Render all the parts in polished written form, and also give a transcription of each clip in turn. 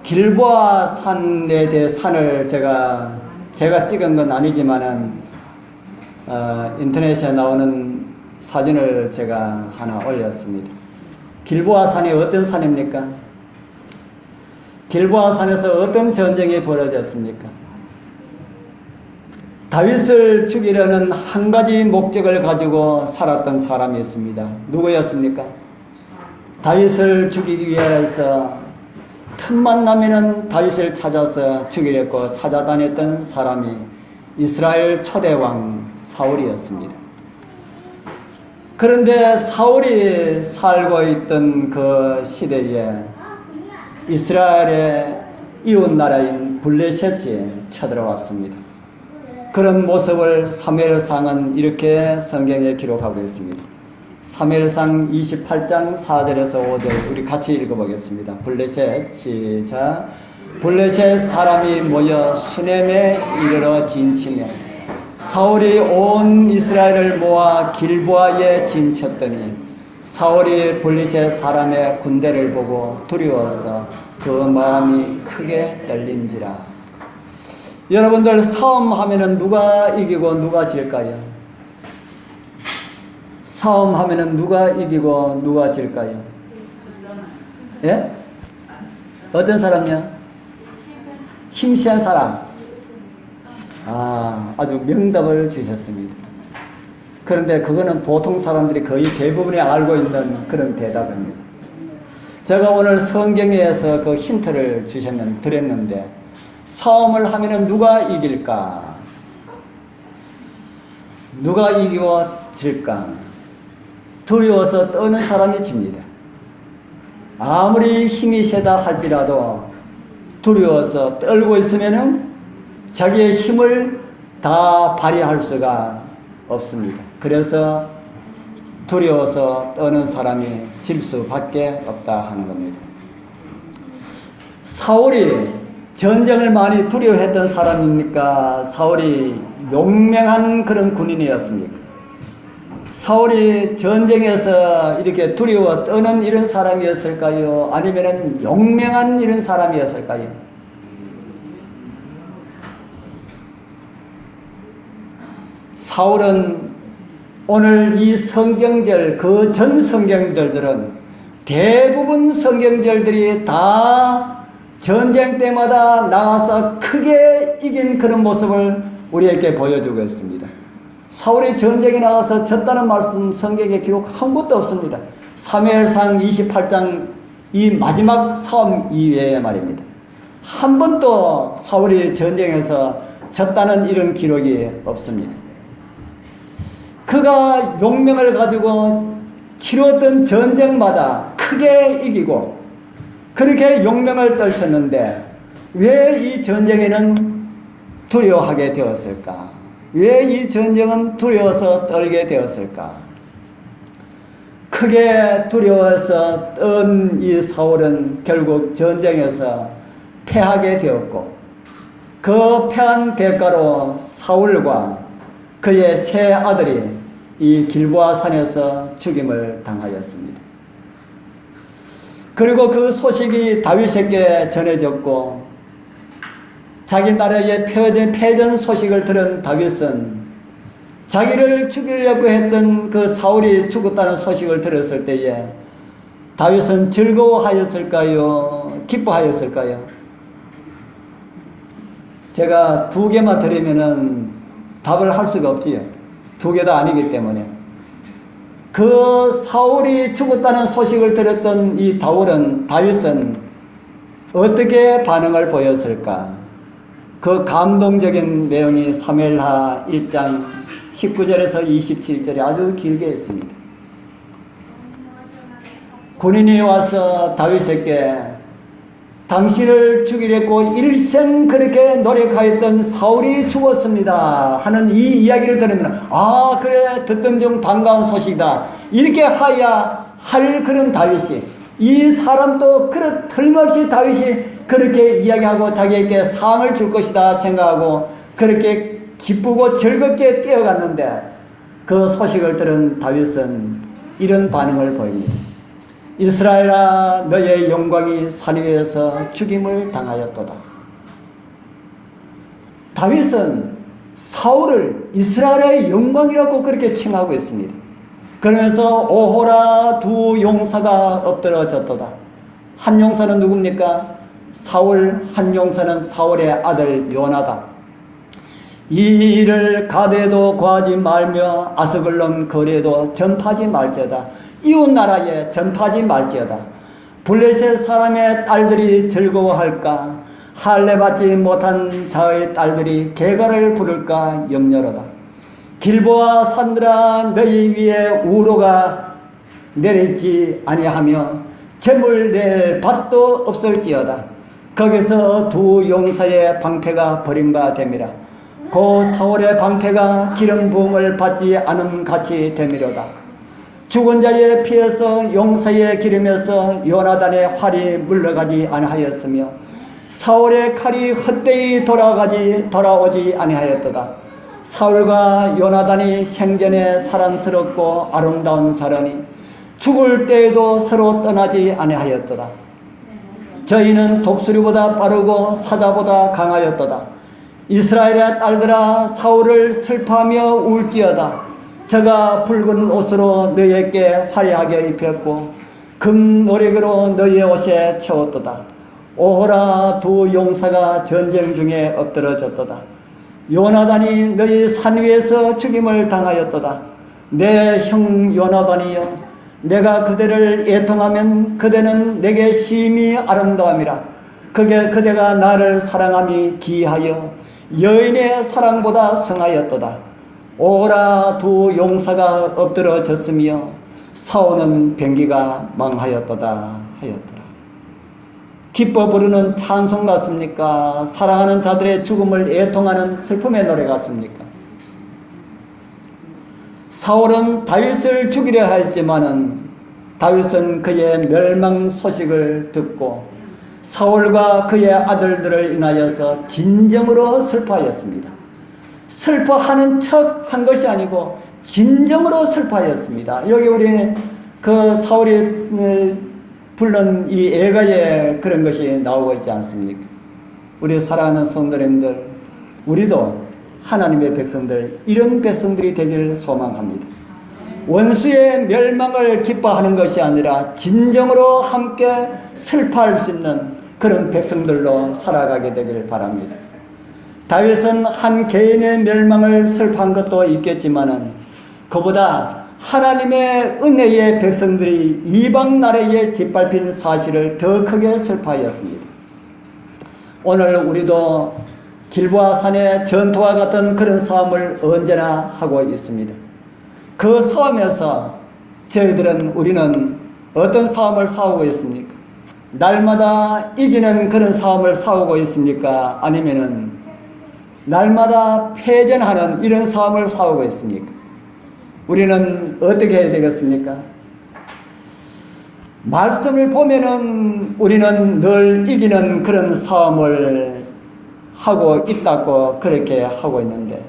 길보아 산에 대해 산을 제가 찍은 건 아니지만은 인터넷에 나오는 사진을 제가 하나 올렸습니다. 길보아 산이 어떤 산입니까? 길보아 산에서 어떤 전쟁이 벌어졌습니까? 다윗을 죽이려는 한 가지 목적을 가지고 살았던 사람이 있습니다. 누구였습니까? 다윗을 죽이기 위해서 틈만 나면은 다윗을 찾아서 죽이려고 찾아다녔던 사람이 이스라엘 초대왕 사울이었습니다. 그런데 사울이 살고 있던 그 시대에 이스라엘의 이웃나라인 블레셋이 쳐들어왔습니다. 그런 모습을 사무엘상은 이렇게 성경에 기록하고 있습니다. 사무엘상 28장 4절에서 5절 우리 같이 읽어보겠습니다. 블레셋 시작. 블레셋 사람이 모여 수넴에 이르러 진치며 사울이 온 이스라엘을 모아 길보아에 진쳤더니 사울이 블레셋 사람의 군대를 보고 두려워서 그 마음이 크게 떨린지라. 여러분들 싸움하면은 누가 이기고 누가 질까요? 싸움하면은 누가 이기고 누가 질까요? 예? 어떤 사람이요? 힘센 사람. 아주 명답을 주셨습니다. 그런데 그거는 보통 사람들이 거의 대부분이 알고 있는 그런 대답입니다. 제가 오늘 성경에서 그 힌트를 드렸는데 싸움을 하면은 누가 이길까? 누가 이기고 질까? 두려워서 떠는 사람이 집니다. 아무리 힘이 세다 할지라도 두려워서 떨고 있으면은 자기의 힘을 다 발휘할 수가 없습니다. 그래서 두려워서 떠는 사람이 질 수밖에 없다 하는 겁니다. 사울이 전쟁을 많이 두려워했던 사람입니까? 사울이 용맹한 그런 군인이었습니까? 사울이 전쟁에서 이렇게 두려워 떠는 이런 사람이었을까요? 아니면 용맹한 이런 사람이었을까요? 사울은 오늘 이 성경절, 그 전 성경절들은 대부분 성경절들이 다 전쟁 때마다 나가서 크게 이긴 그런 모습을 우리에게 보여주고 있습니다. 사울이 전쟁에 나가서 졌다는 말씀 성경에 기록 한 곳도 없습니다. 사무엘상 28장 이 마지막 싸움 이외에 말입니다. 한 번도 사울이 전쟁에서 졌다는 이런 기록이 없습니다. 그가 용맹을 가지고 치렀던 전쟁마다 크게 이기고 그렇게 용맹을 떨쳤는데 왜 이 전쟁에는 두려워하게 되었을까? 왜 이 전쟁은 두려워서 떨게 되었을까? 크게 두려워서 떤 이 사울은 결국 전쟁에서 패하게 되었고 그 패한 대가로 사울과 그의 세 아들이 이 길보아 산에서 죽임을 당하였습니다. 그리고 그 소식이 다윗에게 전해졌고 자기 나라의 패전 소식을 들은 다윗은 자기를 죽이려고 했던 그 사울이 죽었다는 소식을 들었을 때에 다윗은 즐거워하였을까요? 기뻐하였을까요? 제가 두 개만 드리면은 답을 할 수가 없지요. 두 개 다 아니기 때문에. 그 사울이 죽었다는 소식을 들었던 이 다윗은 어떻게 반응을 보였을까? 그 감동적인 내용이 사무엘하 1장 19절에서 27절에 아주 길게 있습니다. 군인이 와서 다윗에게 당신을 죽이려고 일생 그렇게 노력하였던 사울이 죽었습니다 하는 이 이야기를 들으면 그래 듣던 중 반가운 소식이다 이렇게 하야 할 그런 다윗이 이 사람도 틀림없이 다윗이 그렇게 이야기하고 자기에게 상을 줄 것이다 생각하고 그렇게 기쁘고 즐겁게 뛰어갔는데 그 소식을 들은 다윗은 이런 반응을 보입니다. 이스라엘아 너의 영광이 산 위에서 죽임을 당하였도다. 다윗은 사울을 이스라엘의 영광이라고 그렇게 칭하고 있습니다. 그러면서 오호라 두 용사가 엎드러졌도다. 한 용사는 누굽니까? 사울, 한 용사는 사울의 아들 요나다. 이 일을 가데도 구하지 말며 아스글론 거리에도 전파하지 말지어다. 이웃 나라에 전파하지 말지어다. 블레셋 사람의 딸들이 즐거워할까? 할례 받지 못한 자의 딸들이 개가를 부를까 염려로다. 길보아 산들아 너희 위에 우로가 내리지 아니하며 재물 낼 밭도 없을지어다. 거기서 두 용사의 방패가 버림바 됨이라. 고 사울의 방패가 기름 부음을 받지 않음 같이 됨이로다. 죽은 자의 피에서 용사의 기름에서 요나단의 활이 물러가지 아니하였으며 사울의 칼이 헛되이 돌아오지 아니하였도다. 사울과 요나단이 생전에 사랑스럽고 아름다운 자라니 죽을 때에도 서로 떠나지 아니하였도다. 저희는 독수리보다 빠르고 사자보다 강하였도다. 이스라엘의 딸들아 사울을 슬퍼하며 울지어다. 저가 붉은 옷으로 너희에게 화려하게 입혔고 금 노래기로 너희의 옷에 채웠도다. 오호라 두 용사가 전쟁 중에 엎드러졌도다. 요나단이 너희 산 위에서 죽임을 당하였도다. 내 형 요나단이여 내가 그대를 애통하면 그대는 내게 심히 아름다움이라. 그대가 나를 사랑함이 기하여 여인의 사랑보다 성하였도다. 오호라 두 용사가 엎드러졌으며 사오는 병기가 망하였도다 하였더라. 기뻐 부르는 찬송 같습니까? 사랑하는 자들의 죽음을 애통하는 슬픔의 노래 같습니까? 사울은 다윗을 죽이려 했지만은 다윗은 그의 멸망 소식을 듣고 사울과 그의 아들들을 인하여서 진정으로 슬퍼하였습니다. 슬퍼하는 척 한 것이 아니고 진정으로 슬퍼하였습니다. 여기 우리 그 사울이 불른 이 애가에 그런 것이 나오고 있지 않습니까? 우리 사랑하는 성도님들, 우리도 하나님의 백성들, 이런 백성들이 되기를 소망합니다. 원수의 멸망을 기뻐하는 것이 아니라 진정으로 함께 슬퍼할 수 있는 그런 백성들로 살아가게 되길 바랍니다. 다윗은 한 개인의 멸망을 슬퍼한 것도 있겠지만은 그보다 하나님의 은혜의 백성들이 이방 나라에 짓밟힌 사실을 더 크게 슬퍼하였습니다. 오늘 우리도 길보아 산의 전투와 같은 그런 싸움을 언제나 하고 있습니다. 그 싸움에서 우리는 어떤 싸움을 싸우고 있습니까? 날마다 이기는 그런 싸움을 싸우고 있습니까? 아니면은 날마다 패전하는 이런 싸움을 싸우고 있습니까? 우리는 어떻게 해야 되겠습니까? 말씀을 보면은 우리는 늘 이기는 그런 싸움을 하고 있다고 그렇게 하고 있는데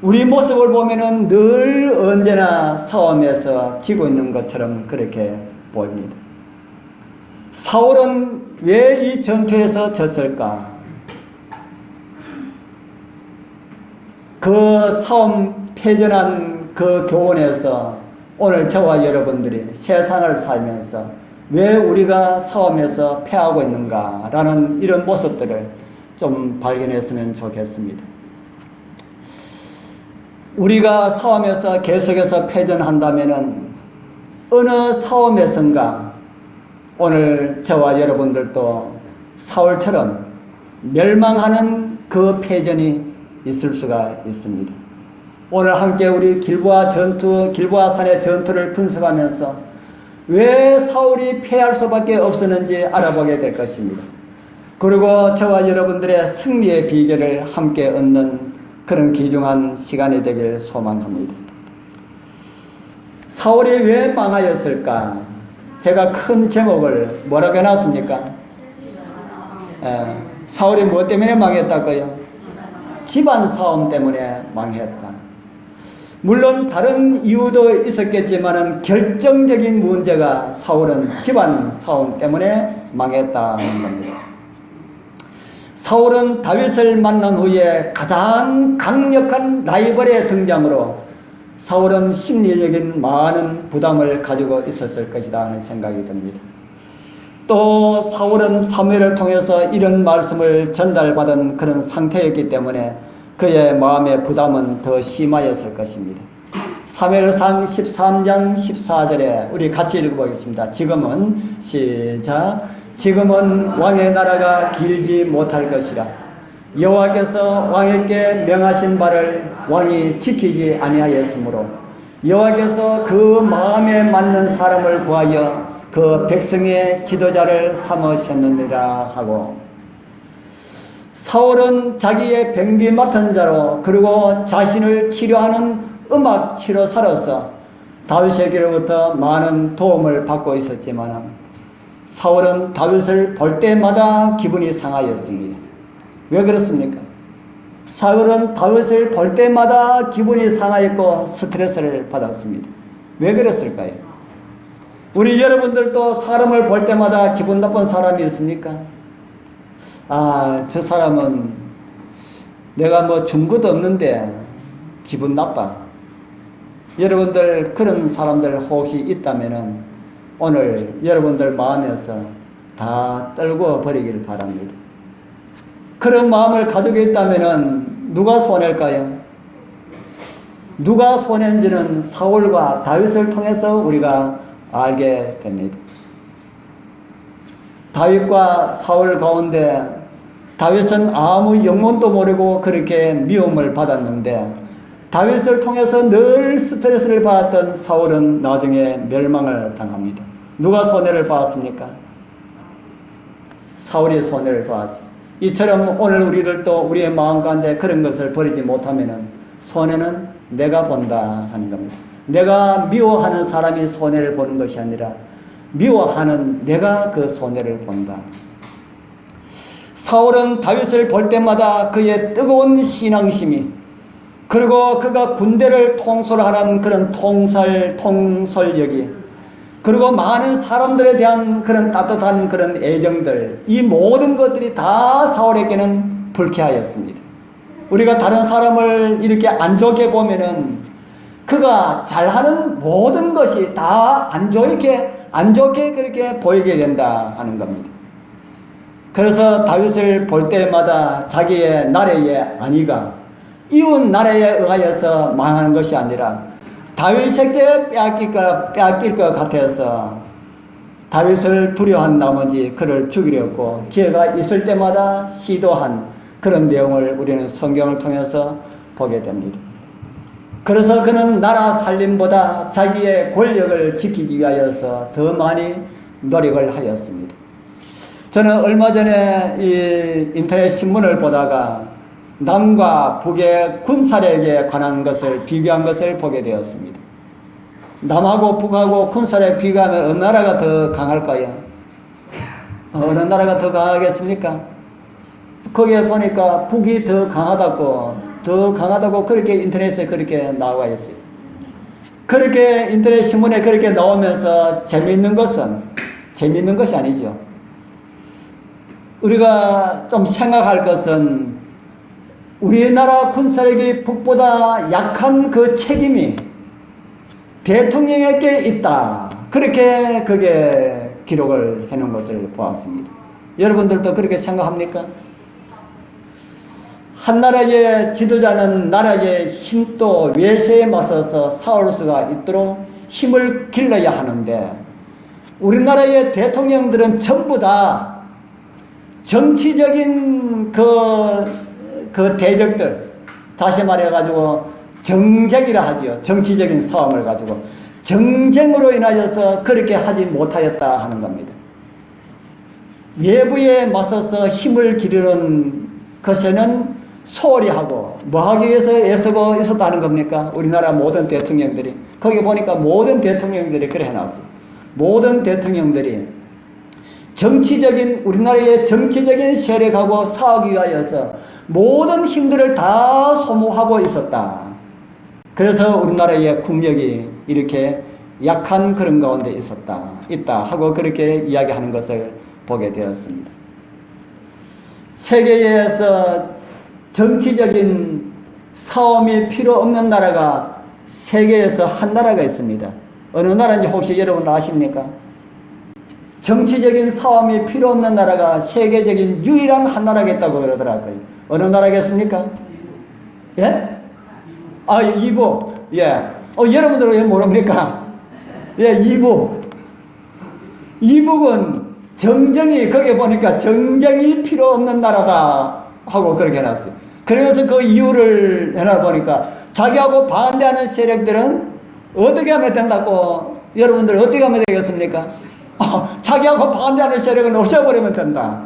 우리 모습을 보면은 늘 언제나 싸움에서 지고 있는 것처럼 그렇게 보입니다. 사울은 왜 이 전투에서 졌을까? 그 싸움 패전한 그 교훈에서 오늘 저와 여러분들이 세상을 살면서 왜 우리가 싸움에서 패하고 있는가라는 이런 모습들을 좀 발견했으면 좋겠습니다. 우리가 싸움에서 계속해서 패전한다면은 어느 싸움에선가 오늘 저와 여러분들도 사울처럼 멸망하는 그 패전이 있을 수가 있습니다. 오늘 함께 우리 길보아 산의 전투를 분석하면서 왜 사울이 패할 수밖에 없었는지 알아보게 될 것입니다. 그리고 저와 여러분들의 승리의 비결을 함께 얻는 그런 귀중한 시간이 되길 소망합니다. 사울이 왜 망하였을까? 제가 큰 제목을 뭐라고 해놨습니까? 사울이 무엇 때문에 망했다고요? 집안 싸움 때문에 망했다. 물론 다른 이유도 있었겠지만 결정적인 문제가 사울은 집안 싸움 때문에 망했다는 겁니다. 사울은 다윗을 만난 후에 가장 강력한 라이벌의 등장으로 사울은 심리적인 많은 부담을 가지고 있었을 것이다 하는 생각이 듭니다. 또 사울은 사무엘을 통해서 이런 말씀을 전달받은 그런 상태였기 때문에 그의 마음의 부담은 더 심하였을 것입니다. 사무엘상 13장 14절에 우리 같이 읽어보겠습니다. 지금은 시작. 지금은 왕의 나라가 길지 못할 것이라. 여호와께서 왕에게 명하신 바를 왕이 지키지 아니하였으므로 여호와께서 그 마음에 맞는 사람을 구하여 그 백성의 지도자를 삼으셨느니라 하고, 사울은 자기의 병기 맡은 자로 그리고 자신을 치료하는 음악 치료사로서 다윗에게로부터 많은 도움을 받고 있었지만 사울은 다윗을 볼 때마다 기분이 상하였습니다. 왜 그렇습니까? 사울은 다윗을 볼 때마다 기분이 상하였고 스트레스를 받았습니다. 왜 그랬을까요? 우리 여러분들도 사람을 볼 때마다 기분 나쁜 사람이 있습니까? 저 사람은 내가 뭐 준 것도 없는데 기분 나빠. 여러분들 그런 사람들 혹시 있다면은 오늘 여러분들 마음에서 다 떨고 버리길 바랍니다. 그런 마음을 가지고 있다면은 누가 손해일까요? 누가 손해인지는 사울과 다윗을 통해서 우리가 알게 됩니다. 다윗과 사울 가운데 다윗은 아무 영문도 모르고 그렇게 미움을 받았는데 다윗을 통해서 늘 스트레스를 받았던 사울은 나중에 멸망을 당합니다. 누가 손해를 받았습니까? 사울이 손해를 받았죠. 이처럼 오늘 우리들도 우리의 마음 가운데 그런 것을 버리지 못하면 손해는 내가 본다 하는 겁니다. 내가 미워하는 사람이 손해를 보는 것이 아니라 미워하는 내가 그 손해를 본다. 사울은 다윗을 볼 때마다 그의 뜨거운 신앙심이, 그리고 그가 군대를 통솔하는 그런 통솔력이, 그리고 많은 사람들에 대한 그런 따뜻한 그런 애정들, 이 모든 것들이 다 사울에게는 불쾌하였습니다. 우리가 다른 사람을 이렇게 안 좋게 보면은 그가 잘하는 모든 것이 다 안 좋게 그렇게 보이게 된다 하는 겁니다. 그래서 다윗을 볼 때마다 자기의 나라의 안위가 이웃 나라에 의하여서 망하는 것이 아니라 다윗에게 빼앗길 것 같아서 다윗을 두려워한 나머지 그를 죽이려고 기회가 있을 때마다 시도한 그런 내용을 우리는 성경을 통해서 보게 됩니다. 그래서 그는 나라 살림보다 자기의 권력을 지키기 위하여서 더 많이 노력을 하였습니다. 저는 얼마 전에 이 인터넷 신문을 보다가 남과 북의 군사력에 관한 것을 비교한 것을 보게 되었습니다. 남하고 북하고 군사력 비교하면 어느 나라가 더 강할까요? 어느 나라가 더 강하겠습니까? 거기에 보니까 북이 더 강하다고 그렇게 인터넷에 그렇게 나와 있어요. 그렇게 인터넷 신문에 그렇게 나오면서 재미있는 것이 아니죠. 우리가 좀 생각할 것은 우리나라 군사력이 북보다 약한 그 책임이 대통령에게 있다. 그렇게 그게 기록을 해놓은 것을 보았습니다. 여러분들도 그렇게 생각합니까? 한 나라의 지도자는 나라의 힘도 외세에 맞서서 싸울 수가 있도록 힘을 길러야 하는데 우리나라의 대통령들은 전부 다 정치적인 그 대적들, 다시 말해가지고 정쟁이라 하지요. 정치적인 싸움을 가지고 정쟁으로 인하여서 그렇게 하지 못하였다 하는 겁니다. 외부에 맞서서 힘을 기르는 것에는 소홀히 하고 뭐 하기 위해서 애쓰고 있었다는 겁니까? 우리나라 모든 대통령들이. 거기 보니까 모든 대통령들이 그래 해놨어요. 모든 대통령들이 우리나라의 정치적인 세력하고 싸우기 위하여서 모든 힘들을 다 소모하고 있었다. 그래서 우리나라의 국력이 이렇게 약한 그런 가운데 있다 하고 그렇게 이야기하는 것을 보게 되었습니다. 세계에서 정치적인 싸움이 필요 없는 나라가 세계에서 한 나라가 있습니다. 어느 나라인지 혹시 여러분 아십니까? 정치적인 싸움이 필요 없는 나라가 세계적인 유일한 한 나라겠다고 그러더라고요. 어느 나라겠습니까? 예? 아, 이부. 예. 여러분들은 왜 모릅니까? 예, 이북. 이북은 정쟁이, 거기에 보니까 정쟁이 필요 없는 나라다 하고 그렇게 해놨어요. 그래서 그 이유를 해놔보니까 자기하고 반대하는 세력들은 어떻게 하면 된다고, 여러분들 어떻게 하면 되겠습니까? 자기하고 반대하는 세력은 없애버리면 된다.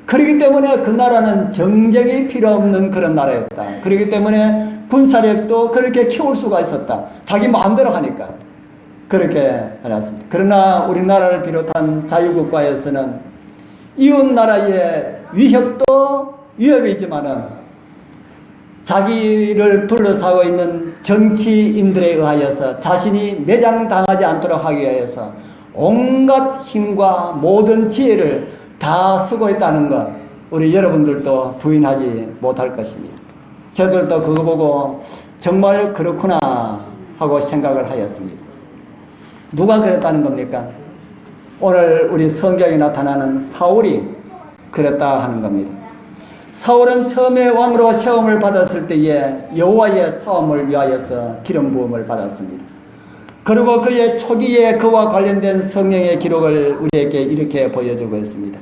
그렇기 때문에 그 나라는 정쟁이 필요 없는 그런 나라였다. 그렇기 때문에 군사력도 그렇게 키울 수가 있었다. 자기 마음대로 하니까. 그렇게 해놨습니다. 그러나 우리나라를 비롯한 자유국가에서는 이웃 나라의 위협도 위협이지만은 자기를 둘러싸고 있는 정치인들에 의하여서 자신이 매장당하지 않도록 하기 위해서 온갖 힘과 모든 지혜를 다 쓰고 있다는 것, 우리 여러분들도 부인하지 못할 것입니다. 저들도 그거 보고 정말 그렇구나 하고 생각을 하였습니다. 누가 그랬다는 겁니까? 오늘 우리 성경에 나타나는 사울이 그랬다 하는 겁니다. 사울은 처음에 왕으로 세움을 받았을 때에 여호와의 사움을 위하여서 기름 부음을 받았습니다. 그리고 그의 초기에 그와 관련된 성경의 기록을 우리에게 이렇게 보여주고 있습니다.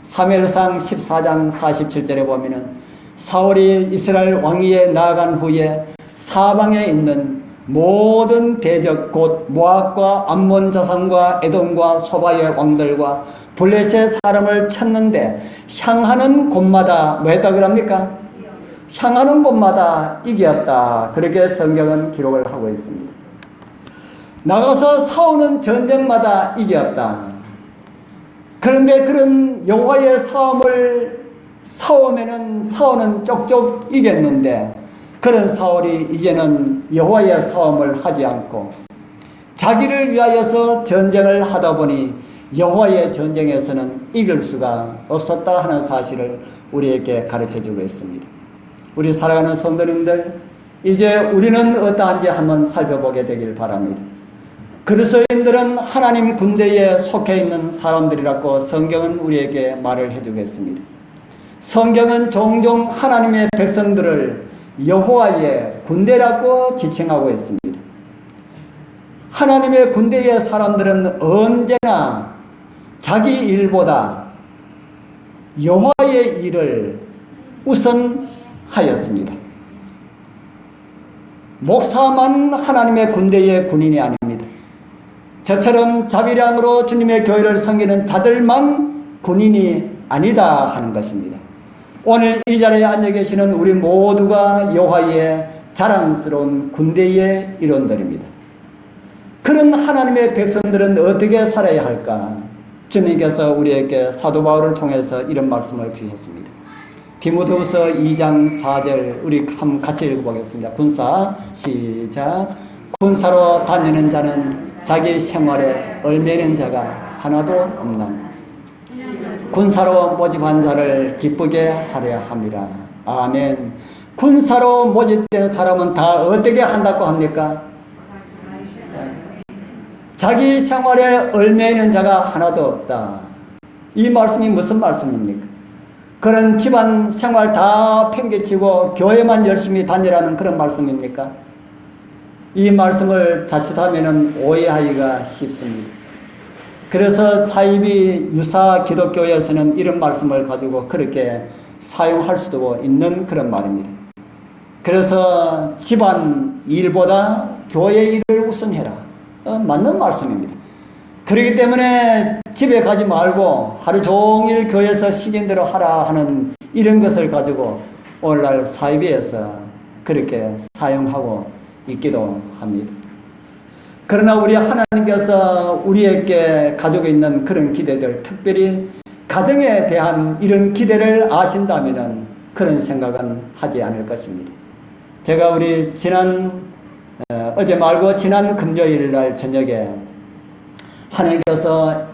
사무엘상 14장 47절에 보면은 사울이 이스라엘 왕위에 나아간 후에 사방에 있는 모든 대적 곧 모압과 암몬 자손과 에돔과 소바의 왕들과 블레셋 사람을 쳤는데 향하는 곳마다 뭐 했다 그럽니까? 향하는 곳마다 이겼다. 그렇게 성경은 기록을 하고 있습니다. 나가서 싸우는 전쟁마다 이겼다. 그런데 그런 여호와의 싸우는 쪽쪽 이겼는데 그런 사울이 이제는 여호와의 싸움을 하지 않고 자기를 위하여서 전쟁을 하다 보니 여호와의 전쟁에서는 이길 수가 없었다 하는 사실을 우리에게 가르쳐주고 있습니다. 우리 사랑하는 성도님들, 이제 우리는 어떠한지 한번 살펴보게 되길 바랍니다. 그리스도인들은 하나님 군대에 속해 있는 사람들이라고 성경은 우리에게 말을 해주겠습니다. 성경은 종종 하나님의 백성들을 여호와의 군대라고 지칭하고 있습니다. 하나님의 군대의 사람들은 언제나 자기 일보다 여호와의 일을 우선하였습니다. 목사만 하나님의 군대의 군인이 아닙니다. 저처럼 자비량으로 주님의 교회를 섬기는 자들만 군인이 아니다 하는 것입니다. 오늘 이 자리에 앉아 계시는 우리 모두가 여호와의 자랑스러운 군대의 일원들입니다. 그런 하나님의 백성들은 어떻게 살아야 할까? 주님께서 우리에게 사도 바울을 통해서 이런 말씀을 주셨습니다. 디모데후서 2장 4절 우리 한번 같이 읽어보겠습니다. 군사 시작. 군사로 다니는 자는 자기 생활에 얽매이는 자가 하나도 없나. 군사로 모집한 자를 기쁘게 하려 합니다. 아멘. 군사로 모집된 사람은 다 어떻게 한다고 합니까? 자기 생활에 얽매이는 자가 하나도 없다. 이 말씀이 무슨 말씀입니까? 그런 집안 생활 다 팽개치고 교회만 열심히 다니라는 그런 말씀입니까? 이 말씀을 자칫하면 오해하기가 쉽습니다. 그래서 사이비 유사 기독교에서는 이런 말씀을 가지고 그렇게 사용할 수도 있는 그런 말입니다. 그래서 집안 일보다 교회 일을 우선해라. 맞는 말씀입니다. 그렇기 때문에 집에 가지 말고 하루 종일 교회에서 시킨 대로 하라 하는 이런 것을 가지고 오늘날 사이비에서 그렇게 사용하고 있기도 합니다. 그러나 우리 하나님께서 우리에게 가지고 있는 그런 기대들, 특별히 가정에 대한 이런 기대를 아신다면 그런 생각은 하지 않을 것입니다. 제가 우리 지난 어제 말고 지난 금요일 날 저녁에 하나님께서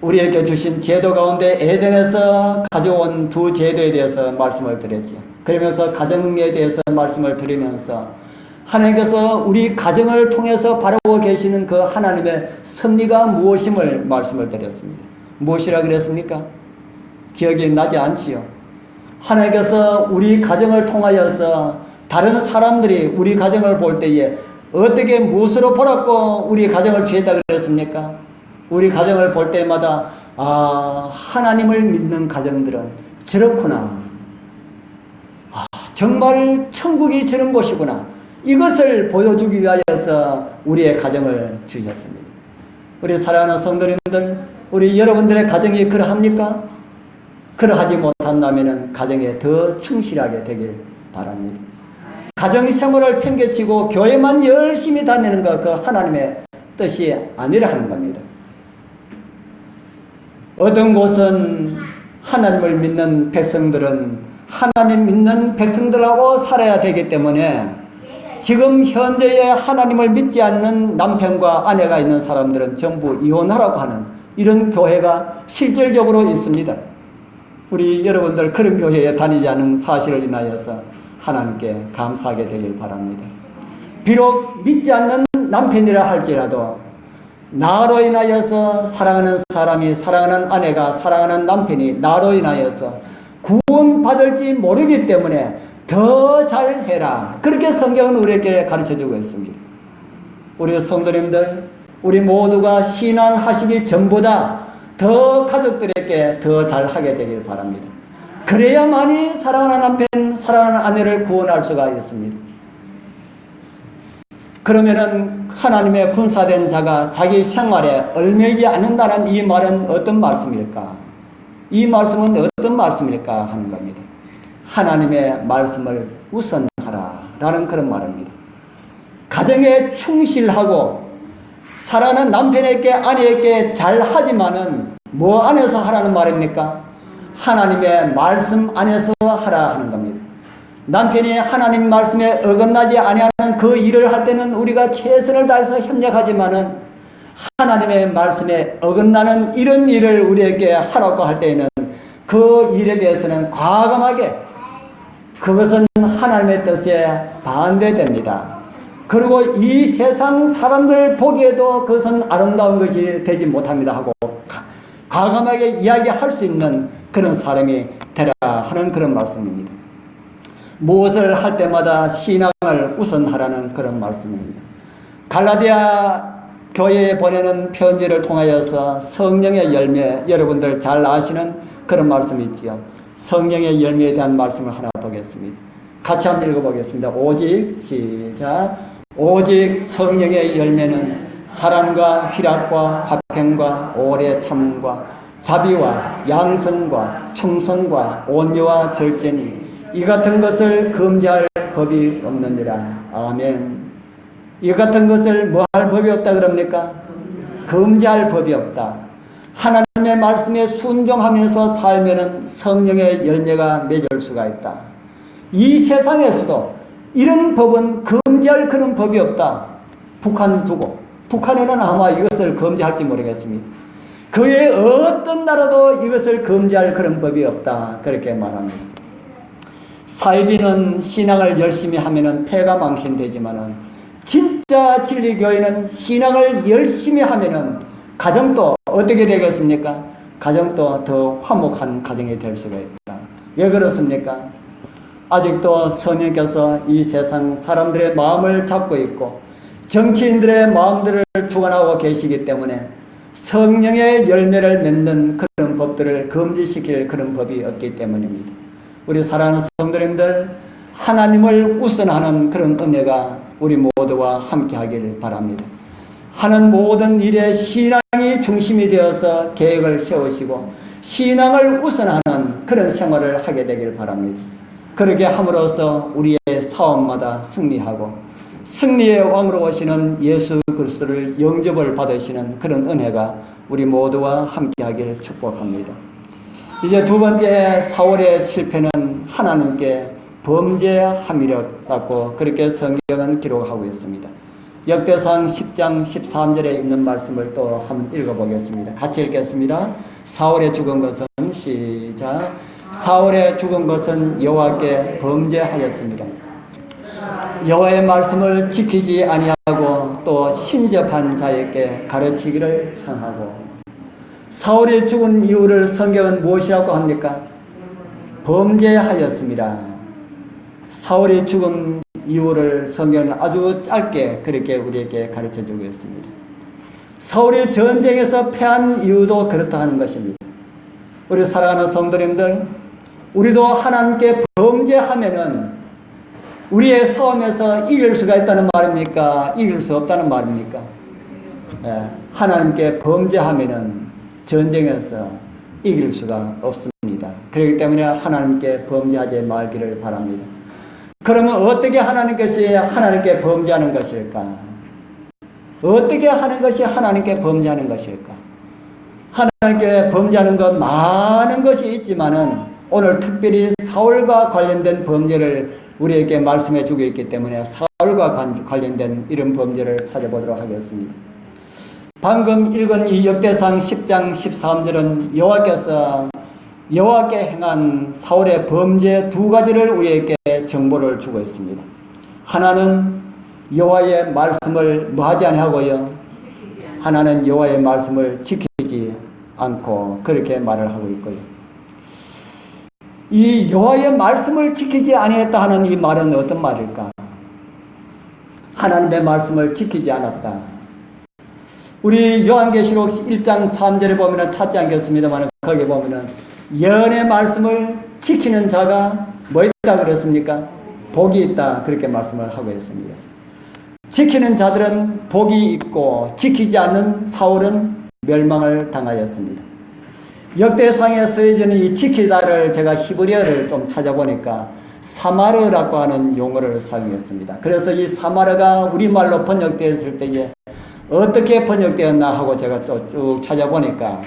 우리에게 주신 제도 가운데 에덴에서 가져온 두 제도에 대해서 말씀을 드렸죠. 그러면서 가정에 대해서 말씀을 드리면서 하나님께서 우리 가정을 통해서 바라보고 계시는 그 하나님의 섭리가 무엇임을 말씀을 드렸습니다. 무엇이라 그랬습니까? 기억이 나지 않지요. 하나님께서 우리 가정을 통하여서 다른 사람들이 우리 가정을 볼 때에 어떻게 무엇으로 보라고 우리 가정을 취했다 그랬습니까? 우리 가정을 볼 때마다 하나님을 믿는 가정들은 저렇구나. 정말 천국이 저런 곳이구나. 이것을 보여주기 위하여서 우리의 가정을 주셨습니다. 우리 사랑하는 성도님들, 우리 여러분들의 가정이 그러합니까? 그러하지 못한다면 가정에 더 충실하게 되길 바랍니다. 가정생활을 팽개치고 교회만 열심히 다니는 것, 그 하나님의 뜻이 아니라 하는 겁니다. 어떤 곳은 하나님을 믿는 백성들은 하나님 믿는 백성들하고 살아야 되기 때문에 지금 현재의 하나님을 믿지 않는 남편과 아내가 있는 사람들은 전부 이혼하라고 하는 이런 교회가 실질적으로 있습니다. 우리 여러분들 그런 교회에 다니지 않은 사실을 인하여서 하나님께 감사하게 되길 바랍니다. 비록 믿지 않는 남편이라 할지라도 나로 인하여서 사랑하는 사람이, 사랑하는 아내가, 사랑하는 남편이 나로 인하여서 구원받을지 모르기 때문에 더 잘해라. 그렇게 성경은 우리에게 가르쳐주고 있습니다. 우리 성도님들, 우리 모두가 신앙하시기 전보다 더 가족들에게 더 잘하게 되길 바랍니다. 그래야만이 사랑하는 남편, 사랑하는 아내를 구원할 수가 있습니다. 그러면은 하나님의 군사된 자가 자기 생활에 얽매이지 않는다는 이 말은 어떤 말씀일까? 이 말씀은 어떤 말씀일까 하는 겁니다. 하나님의 말씀을 우선하라 라는 그런 말입니다. 가정에 충실하고 사랑하는 남편에게 아내에게 잘하지만은 뭐 안에서 하라는 말입니까? 하나님의 말씀 안에서 하라 하는 겁니다. 남편이 하나님 말씀에 어긋나지 아니하는 그 일을 할 때는 우리가 최선을 다해서 협력하지만은 하나님의 말씀에 어긋나는 이런 일을 우리에게 하라고 할 때에는 그 일에 대해서는 과감하게 그것은 하나님의 뜻에 반대됩니다. 그리고 이 세상 사람들 보기에도 그것은 아름다운 것이 되지 못합니다 하고 과감하게 이야기할 수 있는 그런 사람이 되라 하는 그런 말씀입니다. 무엇을 할 때마다 신앙을 우선하라는 그런 말씀입니다. 갈라디아 교회에 보내는 편지를 통하여서 성령의 열매, 여러분들 잘 아시는 그런 말씀이 있지요. 성령의 열매에 대한 말씀을 하나 보겠습니다. 같이 한번 읽어보겠습니다. 오직 시작. 오직 성령의 열매는 사랑과 희락과 화평과 오래 참음과 자비와 양성과 충성과 온유와 절제니 이 같은 것을 금지할 법이 없느니라. 아멘. 이 같은 것을 뭐 할 법이 없다 그럽니까? 금지할 법이 없다. 하나님의 말씀에 순종하면서 살면은 성령의 열매가 맺을 수가 있다. 이 세상에서도 이런 법은 금지할 그런 법이 없다. 북한 두고 북한에는 아마 이것을 금지할지 모르겠습니다. 그 외에 어떤 나라도 이것을 금지할 그런 법이 없다. 그렇게 말합니다. 사이비는 신앙을 열심히 하면은 폐가 망신되지만은 진짜 진리교회는 신앙을 열심히 하면은 가정도 어떻게 되겠습니까? 가정도 더 화목한 가정이 될 수가 있다. 왜 그렇습니까? 아직도 성령께서 이 세상 사람들의 마음을 잡고 있고 정치인들의 마음들을 주관하고 계시기 때문에 성령의 열매를 맺는 그런 법들을 금지시킬 그런 법이 없기 때문입니다. 우리 사랑하는 성도님들, 하나님을 우선하는 그런 은혜가 우리 모두와 함께 하길 바랍니다. 하는 모든 일에 신앙이 중심이 되어서 계획을 세우시고 신앙을 우선하는 그런 생활을 하게 되길 바랍니다. 그렇게 함으로써 우리의 사업마다 승리하고 승리의 왕으로 오시는 예수 그리스도를 영접을 받으시는 그런 은혜가 우리 모두와 함께 하기를 축복합니다. 이제 두 번째 사울의 실패는 하나님께 범죄함이라고 그렇게 성경은 기록하고 있습니다. 역대상 10장 13절에 있는 말씀을 또 한번 읽어보겠습니다. 같이 읽겠습니다. 사울의 죽은 것은 시작. 사울의 죽은 것은 여호와께 범죄하였습니다. 여호와의 말씀을 지키지 아니하고 또 신접한 자에게 가르치기를 청하고. 사울이 죽은 이유를 성경은 무엇이라고 합니까? 범죄하였습니다. 사울이 죽은 이유를 성경은 아주 짧게 그렇게 우리에게 가르쳐주고 있습니다. 사울이 전쟁에서 패한 이유도 그렇다 하는 것입니다. 우리 사랑하는 성도님들, 우리도 하나님께 범죄하면은 우리의 싸움에서 이길 수가 있다는 말입니까? 이길 수 없다는 말입니까? 하나님께 범죄하면은 전쟁에서 이길 수가 없습니다. 그렇기 때문에 하나님께 범죄하지 말기를 바랍니다. 그러면 어떻게 하는 것이 하나님께 범죄하는 것일까? 어떻게 하는 것이 하나님께 범죄하는 것일까? 하나님께 범죄하는 것 많은 것이 있지만은 오늘 특별히 사울과 관련된 범죄를 우리에게 말씀해 주고 있기 때문에 사울과 관련된 이런 범죄를 찾아보도록 하겠습니다. 방금 읽은 이 역대상 10장 13절은 여호와께 행한 사울의 범죄 두 가지를 우리에게 정보를 주고 있습니다. 하나는 여호와의 말씀을 뭐하지 아니하고요, 하나는 여호와의 말씀을 지키지 않고 그렇게 말을 하고 있고요. 이 여호와의 말씀을 지키지 아니했다 하는 이 말은 어떤 말일까? 하나님의 말씀을 지키지 않았다. 우리 요한계시록 1장 3절에 보면 찾지 않겠습니다만 거기 보면은 예언의 말씀을 지키는 자가 뭐 있다 그랬습니까? 복이 있다 그렇게 말씀을 하고 있습니다. 지키는 자들은 복이 있고 지키지 않는 사울은 멸망을 당하였습니다. 역대상에 쓰여지는 이 지키다를 제가 히브리어를 좀 찾아보니까 사마르라고 하는 용어를 사용했습니다. 그래서 이 사마르가 우리말로 번역되었을 때에 어떻게 번역되었나 하고 제가 또 쭉 찾아보니까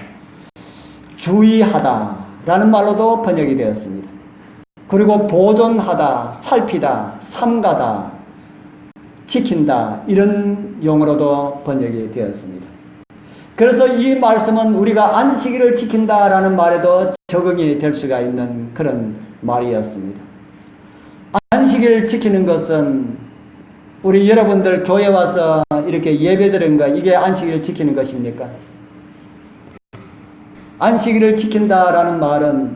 주의하다 라는 말로도 번역이 되었습니다. 그리고 보존하다, 살피다, 삼가다, 지킨다 이런 용어로도 번역이 되었습니다. 그래서 이 말씀은 우리가 안식일을 지킨다라는 말에도 적용이 될 수가 있는 그런 말이었습니다. 안식일을 지키는 것은 우리 여러분들 교회 와서 이렇게 예배 드리는 거 이게 안식일을 지키는 것입니까? 안식일을 지킨다라는 말은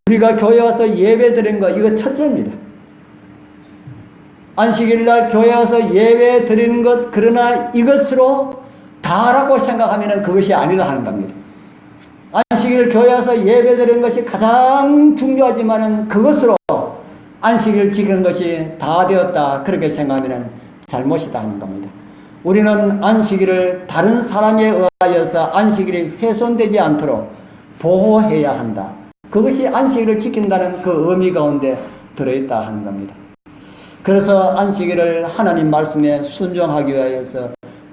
우리가 교회 와서 예배 드리는 거 이거 첫째입니다. 안식일 날 교회 와서 예배 드리는 것 그러나 이것으로 다라고 생각하면 그것이 아니다 하는 겁니다. 안식일 교회 와서 예배 드리는 것이 가장 중요하지만은 그것으로 안식일을 지키는 것이 다 되었다 그렇게 생각하면 잘못이다 하는 겁니다. 우리는 안식일을 다른 사람에 의하여서 안식일이 훼손되지 않도록 보호해야 한다. 그것이 안식일을 지킨다는 그 의미 가운데 들어있다 하는 겁니다. 그래서 안식일을 하나님 말씀에 순종하기 위하여서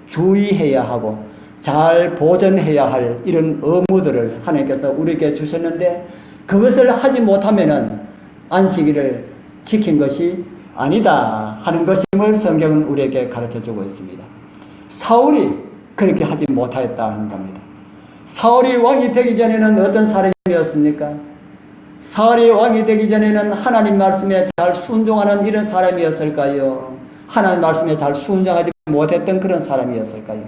주의해야 하고 잘 보존해야 할 이런 의무들을 하나님께서 우리에게 주셨는데 그것을 하지 못하면은 안식일을 지킨 것이 아니다 하는 것임을 성경은 우리에게 가르쳐주고 있습니다. 사울이 그렇게 하지 못하였다 하는 겁니다. 사울이 왕이 되기 전에는 어떤 사람이었습니까? 사울이 왕이 되기 전에는 하나님 말씀에 잘 순종하는 이런 사람이었을까요? 하나님 말씀에 잘 순종하지 못했던 그런 사람이었을까요?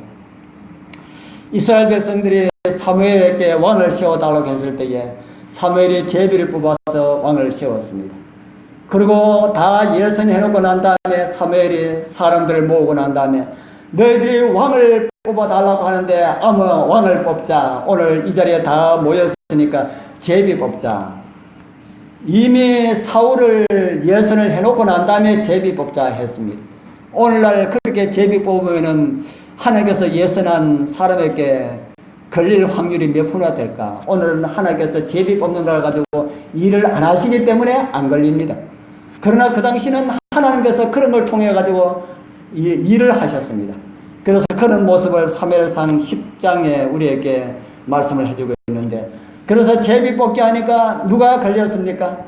이스라엘 백성들이 사무엘에게 왕을 세워달라고 했을 때에 사무엘이 제비를 뽑아서 왕을 세웠습니다. 그리고 다 예선해놓고 난 다음에 사무엘이 사람들을 모으고 난 다음에 너희들이 왕을 뽑아달라고 하는데 아무 왕을 뽑자. 오늘 이 자리에 다 모였으니까 제비 뽑자. 이미 사울을 예선을 해놓고 난 다음에 제비 뽑자 했습니다. 오늘날 그렇게 제비 뽑으면은 하나님께서 예선한 사람에게 걸릴 확률이 몇 프로나 될까? 오늘은 하나님께서 제비 뽑는 걸 가지고 일을 안 하시기 때문에 안 걸립니다. 그러나 그 당시는 하나님께서 그런 걸 통해 가지고 일을 하셨습니다. 그래서 그런 모습을 사무엘상 10장에 우리에게 말씀을 해주고 있는데, 그래서 제비 뽑기 하니까 누가 걸렸습니까?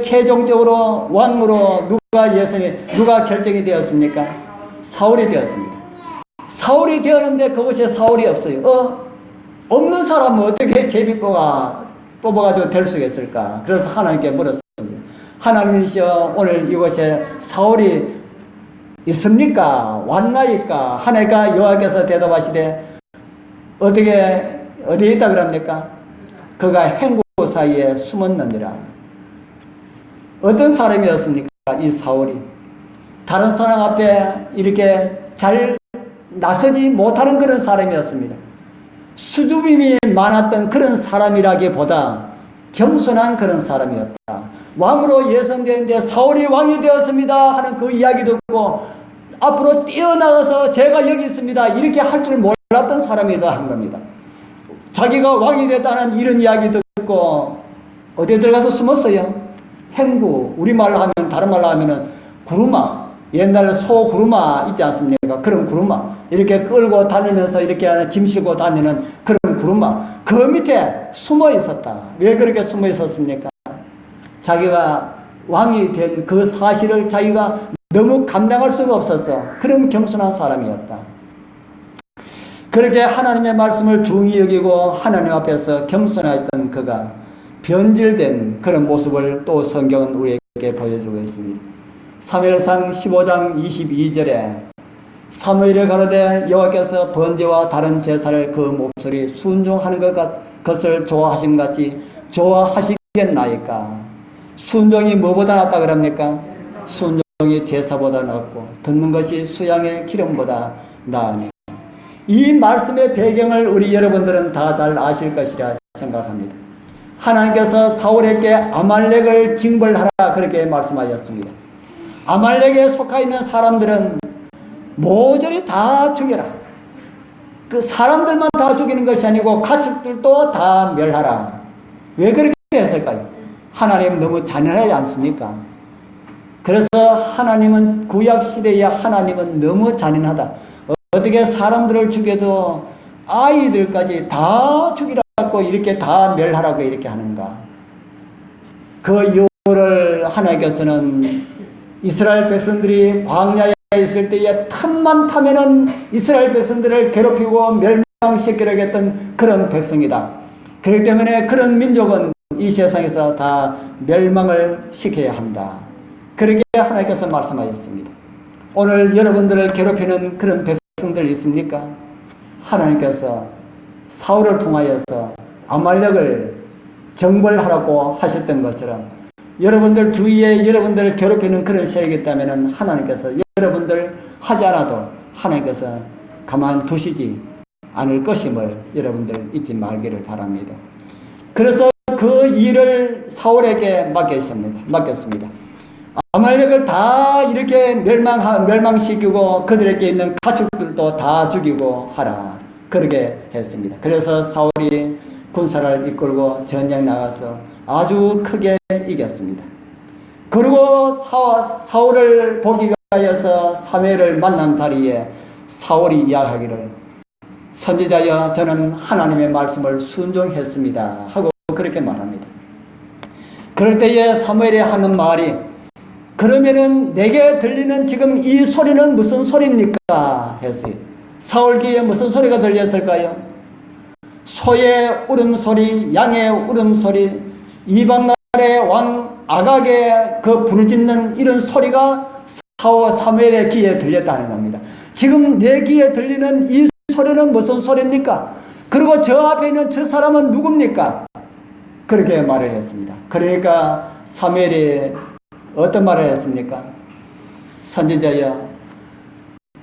최종적으로 왕으로 누가 예수님 누가 결정이 되었습니까? 사울이 되었습니다. 사울이 되었는데 그곳에 사울이 없어요. 없는 사람은 어떻게 제비뽑아 뽑아가지고 될 수가 있을까? 그래서 하나님께 물었습니다. 하나님이시여, 오늘 이곳에 사울이 있습니까? 왔나이까? 하나님과 여호와께서 대답하시되 어디에 있다 그럽니까? 그가 행구 사이에 숨었느니라. 어떤 사람이었습니까? 이 사울이 다른 사람 앞에 이렇게 잘 나서지 못하는 그런 사람이었습니다. 수줍음이 많았던 그런 사람이라기보다 겸손한 그런 사람이었다. 왕으로 예선되는데 사울이 왕이 되었습니다 하는 그 이야기 듣고 앞으로 뛰어나가서 제가 여기 있습니다 이렇게 할 줄 몰랐던 사람이다 한 겁니다. 자기가 왕이 됐다는 이런 이야기 듣고 어디에 들어가서 숨었어요? 행구, 우리말로 하면, 다른 말로 하면은 구루마, 옛날 소 구루마 있지 않습니까? 그런 구루마 이렇게 끌고 다니면서 이렇게 짐 싣고 다니는 그런 구루마, 그 밑에 숨어 있었다. 왜 그렇게 숨어 있었습니까? 자기가 왕이 된 그 사실을 자기가 너무 감당할 수가 없었어. 그런 겸손한 사람이었다. 그렇게 하나님의 말씀을 중히 여기고 하나님 앞에서 겸손했던 그가 변질된 그런 모습을 또 성경은 우리에게 보여주고 있습니다. 사무엘상 15장 22절에 사무엘이 가로되 여호와께서 번제와 다른 제사를 그 목소리 순종하는 것을 좋아하심 같이 좋아하시겠나이까? 순종이 뭐보다 낫다 그럽니까? 순종이 제사보다 낫고 듣는 것이 수양의 기름보다 나으니. 이 말씀의 배경을 우리 여러분들은 다 잘 아실 것이라 생각합니다. 하나님께서 사울에게 아말렉을 징벌하라 그렇게 말씀하셨습니다. 아말렉에 속해 있는 사람들은 모조리 다 죽여라. 그 사람들만 다 죽이는 것이 아니고 가축들도 다 멸하라. 왜 그렇게 했을까요? 하나님 너무 잔인하지 않습니까? 그래서 하나님은 구약시대의 하나님은 너무 잔인하다. 어떻게 사람들을 죽여도 아이들까지 다 죽이라고 이렇게 다 멸하라고 이렇게 하는가? 그 이유를 하나님께서는 이스라엘 백성들이 광야에 있을 때에 틈만 타면은 이스라엘 백성들을 괴롭히고 멸망시키려고 했던 그런 백성이다. 그렇기 때문에 그런 민족은 이 세상에서 다 멸망을 시켜야 한다. 그렇게 하나님께서 말씀하셨습니다. 오늘 여러분들을 괴롭히는 그런 백성들 있습니까? 하나님께서 사울을 통하여서 아말렉을 정벌하라고 하셨던 것처럼 여러분들 주위에 여러분들을 괴롭히는 그런 세력이 있다면 하나님께서 여러분들 하지 않아도 하나님께서 가만두시지 않을 것임을 여러분들 잊지 말기를 바랍니다. 그래서 그 일을 사울에게 맡겼습니다. 아말렉을 다 이렇게 멸망시키고 그들에게 있는 가축들도 다 죽이고 하라. 그렇게 했습니다. 그래서 사울이 군사를 이끌고 전쟁 나가서 아주 크게 이겼습니다. 그리고 사울을 보기 위하여서 사무엘을 만난 자리에 사울이 이야기하기를 선지자여 저는 하나님의 말씀을 순종했습니다 하고 그렇게 말합니다. 그럴 때에 사무엘이 하는 말이 그러면은 내게 들리는 지금 이 소리는 무슨 소리입니까? 했어요. 사울 귀에 무슨 소리가 들렸을까요? 소의 울음소리, 양의 울음소리, 이방나라의 왕 아각의 그 부르짖는 이런 소리가 사무엘의 귀에 들렸다는 겁니다. 지금 내 귀에 들리는 이 소리는 무슨 소리입니까? 그리고 저 앞에 있는 저 사람은 누굽니까? 그렇게 말을 했습니다. 그러니까 사무엘이 어떤 말을 했습니까? 선지자여,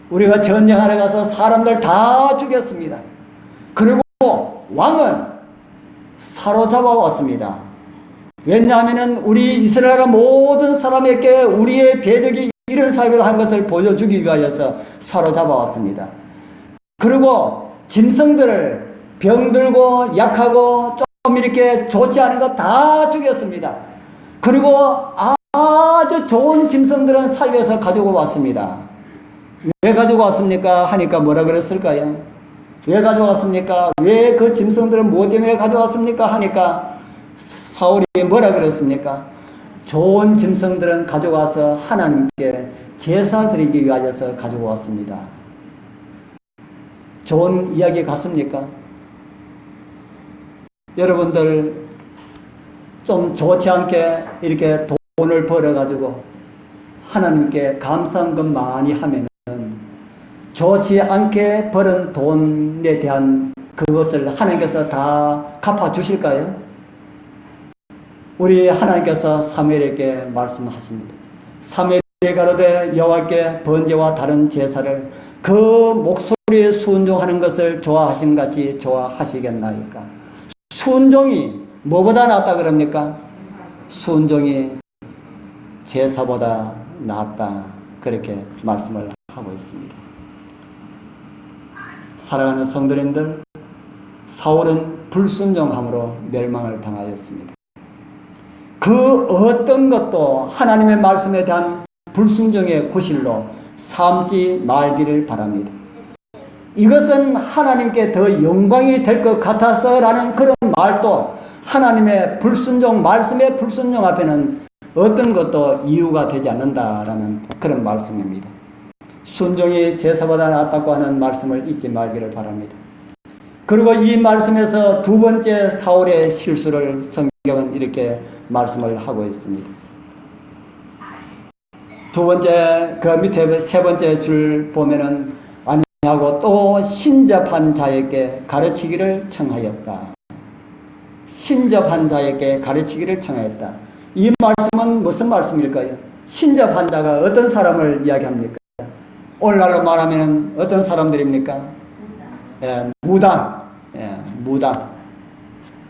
우리가 전쟁하러 가서 사람들 다 죽였습니다. 그리고 왕은 사로잡아 왔습니다. 왜냐하면 우리 이스라엘 모든 사람에게 우리의 대적이 이런 사역을 한 것을 보여주기 위하여서 사로잡아 왔습니다. 그리고 짐승들을 병들고 약하고 좀 이렇게 좋지 않은 거 다 죽였습니다. 그리고 아주 좋은 짐승들은 살려서 가지고 왔습니다. 왜 가지고 왔습니까? 하니까 뭐라 그랬을까요? 왜 가져왔습니까? 왜 그 짐승들은 뭐 때문에 가져왔습니까? 하니까 사울이 뭐라 그랬습니까? 좋은 짐승들은 가져와서 하나님께 제사 드리기 위하여서 가지고 왔습니다. 좋은 이야기 같습니까? 여러분들 좀 좋지 않게 이렇게 돈을 벌어가지고 하나님께 감사헌금 많이 하면은 좋지 않게 벌은 돈에 대한 그것을 하나님께서 다 갚아주실까요? 우리 하나님께서 사무엘에게 말씀하십니다. 사무엘이 가로되 여호와께 번제와 다른 제사를 그 목소리에 순종하는 것을 좋아하신 같이 좋아하시겠나이까? 순종이 뭐보다 낫다 그럽니까? 순종이 제사보다 낫다, 그렇게 말씀을 하고 있습니다. 사랑하는 성도님들, 사울은 불순종함으로 멸망을 당하였습니다. 그 어떤 것도 하나님의 말씀에 대한 불순종의 구실로 삼지 말기를 바랍니다. 이것은 하나님께 더 영광이 될 것 같아서라는 그런 말도 하나님의 불순종, 말씀의 불순종 앞에는 어떤 것도 이유가 되지 않는다라는 그런 말씀입니다. 순종이 제사보다 낫다고 하는 말씀을 잊지 말기를 바랍니다. 그리고 이 말씀에서 두 번째 사울의 실수를 성경은 이렇게 말씀을 하고 있습니다. 두 번째, 그 밑에 세 번째 줄 보면은 아니하고 또 신접한 자에게 가르치기를 청하였다. 신접한 자에게 가르치기를 청하였다. 이 말씀은 무슨 말씀일까요? 신접한 자가 어떤 사람을 이야기합니까? 오늘날로 말하면 어떤 사람들입니까? 무당, 무당,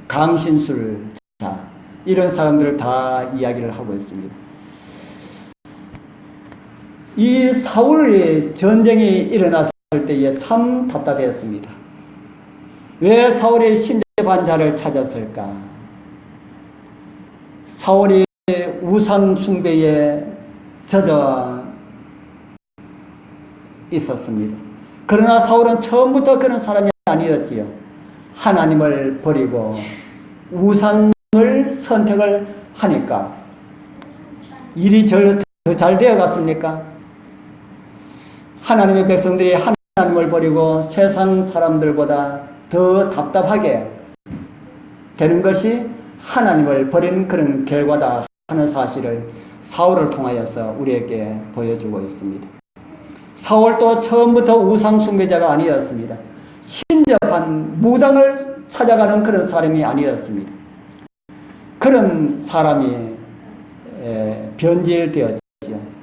강신술자, 이런 사람들을 다 이야기를 하고 있습니다. 이 사울의 전쟁이 일어났을 때에 참 답답했습니다. 왜 사울이 신접한 자를 찾았을까? 사울이 우상 숭배에 젖어 있었습니다. 그러나 사울은 처음부터 그런 사람이 아니었지요. 하나님을 버리고 우상을 선택을 하니까 일이 더 잘 되어 갔습니까? 하나님의 백성들이 하나님을 버리고 세상 사람들보다 더 답답하게 되는 것이 하나님을 버린 그런 결과다 하는 사실을 사울을 통하여서 우리에게 보여주고 있습니다. 사울도 처음부터 우상 숭배자가 아니었습니다. 신접한 무당을 찾아가는 그런 사람이 아니었습니다. 그런 사람이 변질되었지요.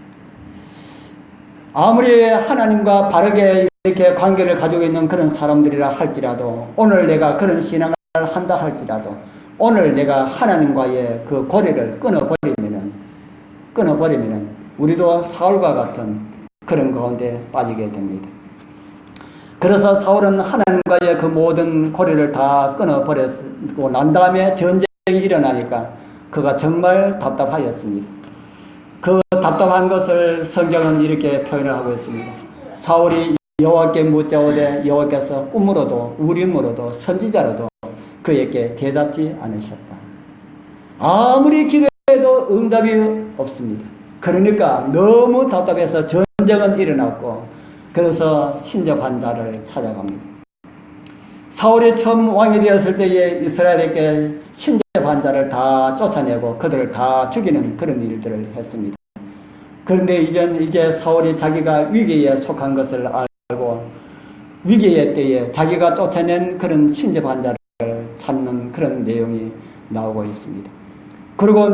아무리 하나님과 바르게 이렇게 관계를 가지고 있는 그런 사람들이라 할지라도, 오늘 내가 그런 신앙을 한다 할지라도, 오늘 내가 하나님과의 그 고리를 끊어버리면은 우리도 사울과 같은 그런 가운데 빠지게 됩니다. 그래서 사울은 하나님과의 그 모든 고리를 다 끊어버리고 난 다음에 전쟁이 일어나니까 그가 정말 답답하였습니다. 그 답답한 것을 성경은 이렇게 표현을 하고 있습니다. 사울이 여호와께 묻자오되 여호와께서 꿈으로도 우림으로도 선지자로도 그에게 대답지 않으셨다. 아무리 기도해도 응답이 없습니다. 그러니까 너무 답답해서 전쟁은 일어났고, 그래서 신접한 자를 찾아갑니다. 사울이 처음 왕이 되었을 때에 이스라엘에게 신접한 자를 다 쫓아내고 그들을 다 죽이는 그런 일들을 했습니다. 그런데 이제 사울이 자기가 위기에 속한 것을 알고 위기의 때에 자기가 쫓아낸 그런 신접한 자를 찾는 그런 내용이 나오고 있습니다. 그리고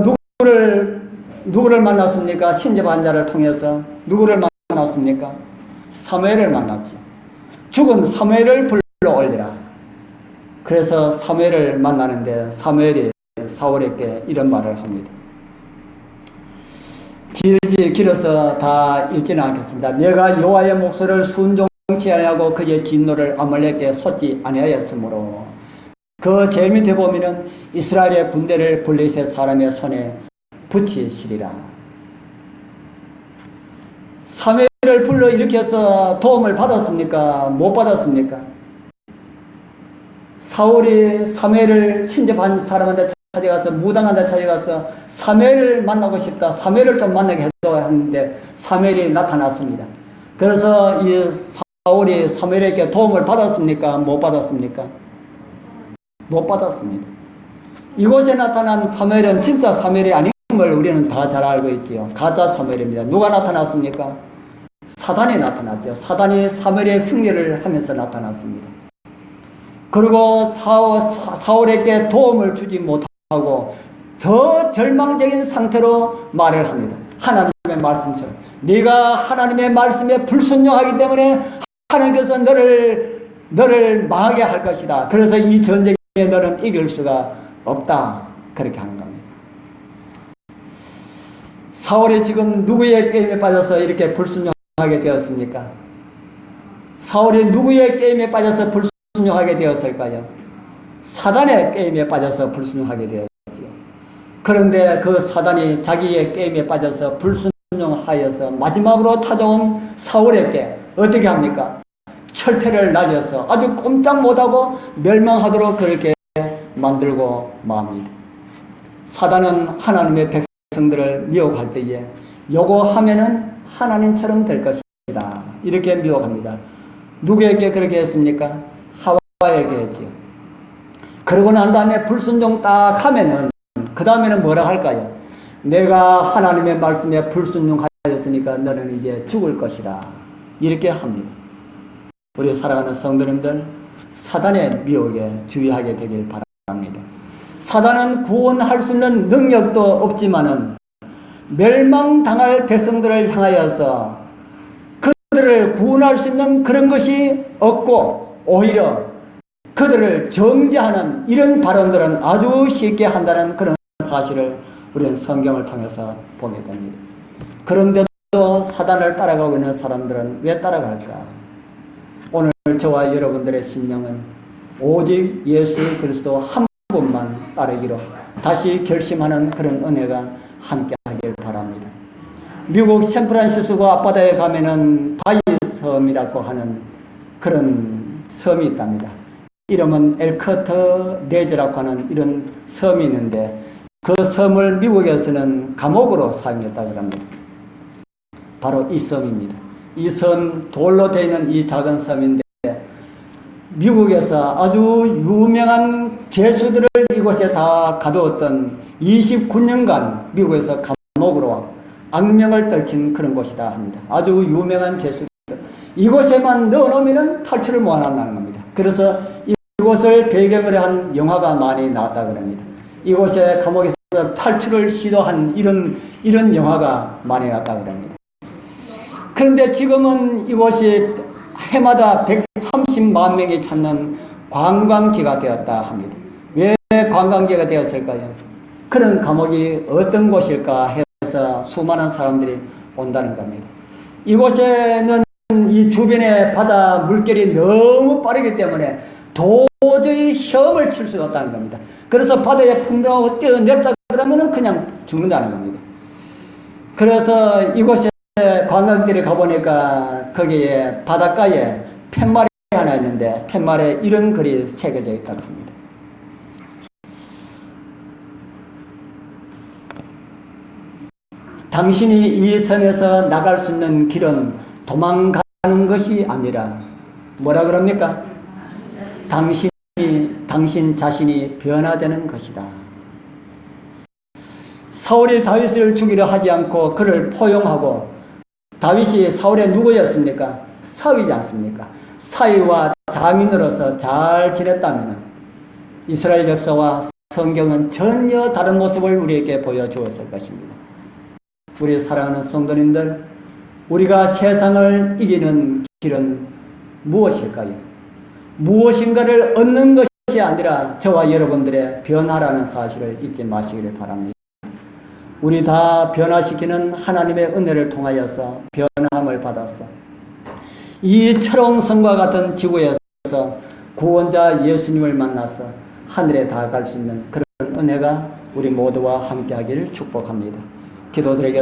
누구를 만났습니까? 신접한 자를 통해서 누구를 만났습니까? 사무엘을 만났죠. 죽은 사무엘을 불러 올리라. 그래서 사무엘을 만나는데 사무엘이 사울에게 이런 말을 합니다. 길어서 다 읽지는 않겠습니다. 내가 여호와의 목소리를 순종치 아니하고 그의 진노를 아말렉에게 쏟지 아니하였으므로, 그 제일 밑에 보면은 이스라엘의 군대를 블레셋 사람의 손에 붙이시리라. 사무엘을 불러 일으켜서 도움을 받았습니까? 못 받았습니까? 사울이 사무엘을 신접한 사람한테 찾아가서, 무당한 데 찾아가서 사무엘을 만나고 싶다, 사무엘을 좀 만나게 해줘 했는데 사무엘이 나타났습니다. 그래서 이 사울이 사무엘에게 도움을 받았습니까? 못 받았습니까? 못 받았습니다. 이곳에 나타난 사무엘은 진짜 사무엘이 아닌 걸 우리는 다 잘 알고 있지요. 가짜 사무엘입니다. 누가 나타났습니까? 사단이 나타났죠. 사단이 사무엘의 흉내를 하면서 나타났습니다. 그리고 사울에게 도움을 주지 못하고 더 절망적인 상태로 말을 합니다. 하나님의 말씀처럼. 네가 하나님의 말씀에 불순종하기 때문에 하나님께서 너를 망하게 할 것이다. 그래서 이 전쟁에 너는 이길 수가 없다. 그렇게 하는 겁니다. 사울이 지금 누구의 게임에 빠져서 이렇게 불순종하게 되었습니까? 사울이 누구의 게임에 빠져서 불순종하게 되었을까요? 사단의 게임에 빠져서 불순종하게 되었지요. 그런데 그 사단이 자기의 게임에 빠져서 불순종하여서 마지막으로 찾아온 사울에게 어떻게 합니까? 철퇴를 날려서 아주 꼼짝 못하고 멸망하도록 그렇게 만들고 맙니다. 사단은 하나님의 백성들을 미혹할 때에 요거 하면은 하나님처럼 될 것이다, 이렇게 미혹합니다. 누구에게 그렇게 했습니까? 하와에게 했지요. 그러고 난 다음에 불순종 딱 하면은 그 다음에는 뭐라 할까요? 내가 하나님의 말씀에 불순종하였으니까 너는 이제 죽을 것이다, 이렇게 합니다. 우리 사랑하는 성도님들, 사단의 미혹에 주의하게 되길 바랍니다. 사단은 구원할 수 있는 능력도 없지만은 멸망당할 백성들을 향하여서 그들을 구원할 수 있는 그런 것이 없고 오히려 그들을 정죄하는 이런 발언들은 아주 쉽게 한다는 그런 사실을 우리는 성경을 통해서 보게 됩니다. 그런데도 사단을 따라가고 있는 사람들은 왜 따라갈까? 오늘 저와 여러분들의 심령은 오직 예수 그리스도 한 분만 따르기로 다시 결심하는 그런 은혜가 함께 하길 바랍니다. 미국 샌프란시스코 앞바다에 가면은 바이섬이라고 하는 그런 섬이 있답니다. 이름은 엘커트 레즈라고 하는 이런 섬이 있는데 그 섬을 미국에서는 감옥으로 사용했다고 합니다. 바로 이 섬입니다. 이 섬, 돌로 되어 있는 이 작은 섬인데 미국에서 아주 유명한 죄수들을 이곳에 다 가두었던 29년간 미국에서 감옥으로 악명을 떨친 그런 곳이다 합니다. 아주 유명한 죄수들. 이곳에만 넣어놓으면 탈출을 못 한다는 겁니다. 그래서 이곳을 배경으로 한 영화가 많이 나왔다고 합니다. 이곳에 감옥에서 탈출을 시도한 이런 영화가 많이 나왔다고 합니다. 그런데 지금은 이곳이 해마다 130만 명이 찾는 관광지가 되었다 합니다. 왜 관광지가 되었을까요? 그런 감옥이 어떤 곳일까 해서 수많은 사람들이 온다는 겁니다. 이곳에는 이 주변의 바다 물결이 너무 빠르기 때문에 도저히 헤엄을 칠 수가 없다는 겁니다. 그래서 바다에 풍덩하고 뛰어내리자 그러면 그냥 죽는다는 겁니다. 그래서 이곳에 관광지를 가보니까 거기에 바닷가에 팻말이 하나 있는데 팻말에 이런 글이 새겨져 있다고 합니다. 당신이 이 섬에서 나갈 수 있는 길은 도망가는 것이 아니라 뭐라 그럽니까? 당신 자신이 변화되는 것이다. 사울이 다윗을 죽이려 하지 않고 그를 포용하고, 다윗이 사울의 누구였습니까? 사위지 않습니까? 사위와 장인으로서 잘 지냈다면 이스라엘 역사와 성경은 전혀 다른 모습을 우리에게 보여주었을 것입니다. 우리 사랑하는 성도님들, 우리가 세상을 이기는 길은 무엇일까요? 무엇인가를 얻는 것이 아니라 저와 여러분들의 변화라는 사실을 잊지 마시기를 바랍니다. 우리 다 변화시키는 하나님의 은혜를 통하여서 변화함을 받았어. 이 철옹성과 같은 지구에서 구원자 예수님을 만나서 하늘에 닿아갈 수 있는 그런 은혜가 우리 모두와 함께하기를 축복합니다. 기도드리겠습니다.